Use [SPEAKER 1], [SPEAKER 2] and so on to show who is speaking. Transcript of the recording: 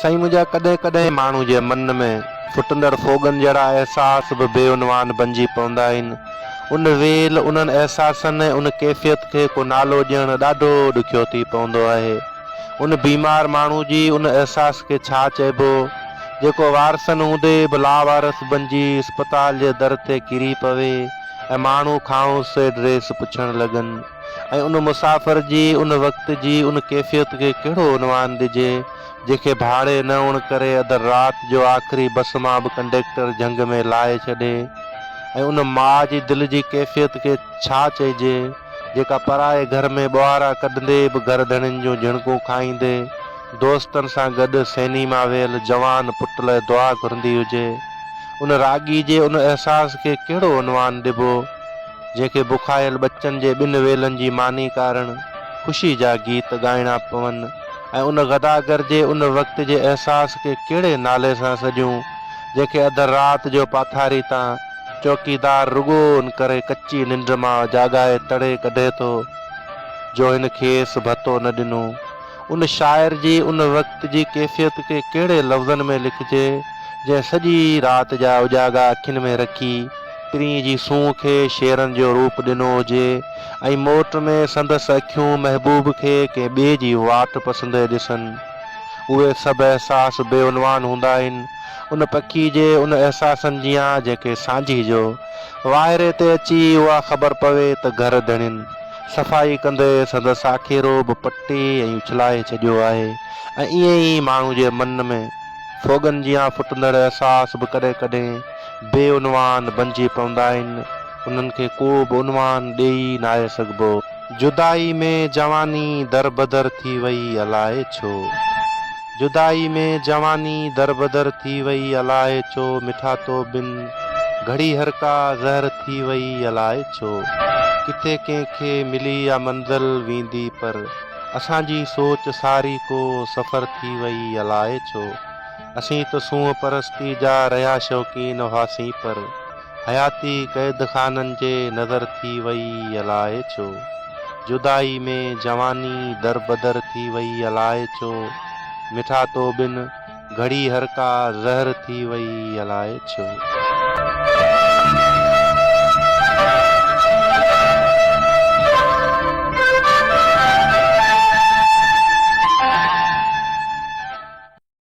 [SPEAKER 1] साईं मुंहिंजा कॾहिं कॾहिं माण्हू जे मन में फुटंदड़ फोगन जहिड़ा एहसास भी बेउनवान बणिजी पवंदा आहिनि। उन वेल उन्हनि एहसासनि ऐं उन कैफ़ियत खे को नालो ॾियणु ॾाढो ॾुखियो थी पवंदो आहे। उन बीमार माण्हू जी उन एहसास खे छा चइबो जेको वारसनि हूंदे बि लावारस बणिजी अस्पताल जे दर ते किरी पवे ऐं माण्हू खांउसि एड्रेस पुछण लॻनि। ऐं उन मुसाफ़िर जी उन वक़्त जी उन कैफ़ियत खे कहिड़ो उनवान ॾिजे जेके भाड़े न हुअण करे अधु राति जो आख़िरी बस मां बि कंडक्टर झंग में लाहे छॾे। ऐं उन माउ जी दिलि जी कैफ़ियत खे छा चइजे जेका पराए घर में ॿुहारा कढंदे बि घरधणियुनि जूं झिणकूं खाईंदे दोस्तनि सां गॾु सैनी मां वियल जवान पुट लाइ दुआ घुरंदी हुजे। उन राॻी जे उन एहसास खे कहिड़ो उनवान ॾिबो जेके बुखायल बच्चनि जे ॿिनि वेलनि जी मानी कारण ख़ुशी जा गीत ॻाइणा पवनि। ऐं उन गदागर जे उन वक़्त जे एहसास खे कहिड़े नाले सां सॼूं जेके अधु राति जो पाथारी तां चौकीदार रुगो उन करे कच्ची निंड मां जाॻाए तड़े कढे थो जो हिन खेसि भतो न ॾिनो। उन शाइर जी उन वक़्त जी कैफ़ियत खे कहिड़े लफ़्ज़नि में लिखिजे जंहिं सॼी राति जा उजागा अखियुनि में रखी पीर जी सूंह खे शेरनि जो रूप ॾिनो हुजे ऐं मोट में संदसि अखियूं महबूब खे कंहिं ॿिए जी वाट पसंदि ॾिसनि। उहे सभु एहसास बेउनवान हूंदा आहिनि उन पखी जे उन एहसासनि जियां जेके सांझी जो वाहिरे ते अची उहा ख़बर पवे त घर धणियुनि सफ़ाई कंदे संदसि आखेरो बि पटे ऐं उछलाए छॾियो आहे। ऐं ईअं ई माण्हू जे मन में फोगन जियां फुटंदड़ एहसास बि कॾहिं कॾहिं बेउनवान बणिजी पवंदा आहिनि। उन्हनि खे को बि उनवान ॾेई नाहे सघिबो। जुदाई में जवानी दर बदर थी वई अलाए छो। जुदाई में जवानी दर बदर थी वई अलाए छो मिठा तो बिन घड़ी हर का ज़हर थी वई अलाए छो। किथे कंहिंखे मिली या मंज़िल वेंदी पर असांजी सोच सारी को सफ़र थी वई अलाए छो। असीं त सूंह परस्ती जा रहिया शौक़ीन हुआसीं पर हयाती क़ैद खाननि जे नज़र थी वई अलाए छो। जुदाई में जवानी दर बदर थी वई अलाए छो मिठा तो बिन घड़ी हर का ज़हर थी वई अलाए छो।